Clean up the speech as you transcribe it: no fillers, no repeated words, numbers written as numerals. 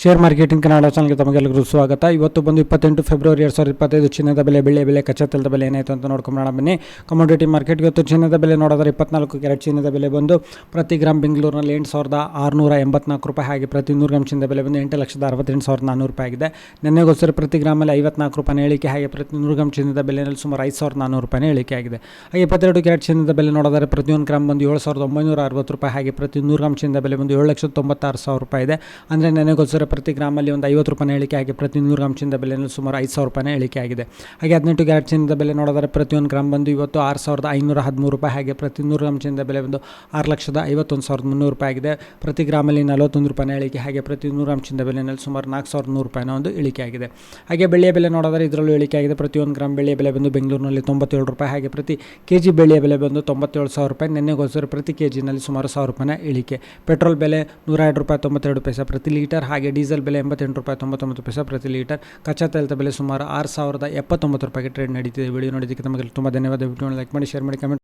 Share marketing Kannada ಚಾನಲ್ಗೆ ತಮಗೆಲ್ಲರಿಗೂ ಸ್ವಾಗತ. ಇವತ್ತು ಬಂದು 28 ಫೆಬ್ರವರಿ 2025 ಚಿನ್ನದ ಬೆಲೆ, ಬೆಳ್ಳಿಯ ಬೆಲೆ, ಕಚ್ಚಾ ತೈಲದ ಬೆಲೆ ಏನಾಯಿತು ಅಂತ ನೋಡ್ಕೊಂಬೋಣ ಬನ್ನಿ. ಕಮೋಡಿಟಿ ಮಾರ್ಕೆಟ್ ಇವತ್ತು ಚಿನ್ನದ ಬೆಲೆ ನೋಡಿದ್ರೆ 24 ಕ್ಯಾರೆಟ್ ಚಿನ್ನದ ಬೆಲೆ ಬಂದು ಪ್ರತಿ ಗ್ರಾಮ್ ಬೆಂಗಳೂರಿನಲ್ಲಿ 8,684 ರೂಪಾಯಿ, ಹಾಗೆ ಪ್ರತಿ 100 ಗ್ರಾಮ್ ಚಿನ್ನದ ಬೆಲೆ ಬಂದು 8,68,400 ರೂಪಾಯಿ ಆಗಿದೆ. ನೆನ್ನೆಗೋಸ್ಕರ ಪ್ರತಿ ಗ್ರಾಮಲ್ಲಿ 54 ರೂಪಾಯಿ ಇಳಿಕೆ, ಹಾಗೆ ಪ್ರತಿ 100 ಗ್ರಾಮ್ ಚಿನ್ನದ ಬೆಲೆಯಲ್ಲಿ ಸುಮಾರು 5,400 ರೂಪಾಯಿ ಇಳಿಕೆ ಆಗಿದೆ. ಹಾಗೆ 22 ಕ್ಯಾರೆಟ್ ಚಿನ್ನದ ಬೆಲೆ ನೋಡಿದರೆ ಪ್ರತಿ 1 ಗ್ರಾಮ್ ಬಂದು 7,960 ರೂಪಾಯಿ, ಹಾಗೆ ಪ್ರತಿ 100 ಗ್ರಾಮ್ ಚಿನ್ನದ ಬೆಲೆ ಬಂದು 7,96,000 ರೂಪಾಯಿ ಇದೆ. ಅಂದರೆ ನೆನ್ನೆಗೋಸ್ಕರ ಪ್ರತಿ ಗ್ರಾಮಲ್ಲಿ ಒಂದು 50 ರೂಪಾಯಿ ಇಳಿಕೆ, ಹಾಗೆ ಪ್ರತಿ 100 ಗ್ರಾಮ್ ಚಿನ್ನದ ಬೆಲೆಯಲ್ಲಿ ಸುಮಾರು 5,000 ರೂಪಾಯಿ ಇಳಿಕೆ ಆಗಿದೆ. ಹಾಗೆ 18 ಕ್ಯಾರೆಟ್ ಚಿನ್ನದ ಬೆಲೆ ನೋಡಿದರೆ ಪ್ರತಿ 1 ಗ್ರಾಮ್ ಬಂದು ಇವತ್ತು 6,513 ರೂಪಾಯಿ, ಹಾಗೆ ಪ್ರತಿ 100 ಗ್ರಾಮ್ ಚಿನ್ನದ ಬೆಲೆ ಬಂದು 6,51,300 ರೂಪಾಯಿ ಆಗಿದೆ. ಪ್ರತಿ ಗ್ರಾಮಲ್ಲಿ 41 ರೂಪಾಯಿ ಇಳಿಕೆ, ಹಾಗೆ ಪ್ರತಿ 100 ಗ್ರಾಮ್ ಚಿನ್ನದ ಬೆಲೆಯಲ್ಲಿ ಸುಮಾರು 4,100 ರೂಪಾಯಿನ ಒಂದು ಇಳಿಕೆ ಆಗಿದೆ. ಹಾಗೆ ಬೆಳ್ಳಿಯ ಬೆಲೆ ನೋಡಿದರೆ ಇದರಲ್ಲೂ ಇಳಿಕೆ ಆಗಿದೆ. ಪ್ರತಿ 1 ಗ್ರಾಮ್ ಬೆಳ್ಳಿಯ ಬೆಲೆ ಬಂದು ಬೆಂಗಳೂರಿನಲ್ಲಿ 97 ರೂಪಾಯಿ, ಹಾಗೆ ಪ್ರತಿ ಕೆಜಿ ಬೆಳ್ಳಿಯ ಬೆಲೆ ಬಂದು 97,000 ರೂಪಾಯಿ. ನೆನ್ನೆಗೋಸ್ಕರ ಪ್ರತಿ ಕೆಜಿನಲ್ಲಿ ಸುಮಾರು 1,000 ರೂಪಾಯಿನ ಇಳಿಕೆ. ಪೆಟ್ರೋಲ್ ಬೆಲೆ 102 ರೂಪಾಯಿ 92 ಪೈಸೆ ಪ್ರತಿ ಲೀಟರ್, ಹಾಗೆ ಡೀಸೆಲ್ ಬೆಲೆ 88 ರೂಪಾಯಿ 99 ಪೈಸೆ ಪ್ರತಿ ಲೀಟರ್. ಕಚ್ಚಾ ತೈಲದ ಬೆಲೆ ಸುಮಾರು 6,079 ರೂಪಾಯಿಗೆ ಟ್ರೇಡ್ ನಡೀತಿದೆ. ವಿಡಿಯೋ ನೋಡಿದ್ದಕ್ಕೆ ತಮಗೆ ತುಂಬ ಧನ್ಯವಾದ. ವಿಡಿಯೋ ಲೈಕ್ ಮಾಡಿ, ಶೇರ್ ಮಾಡಿ, ಕಮೆಂಟ್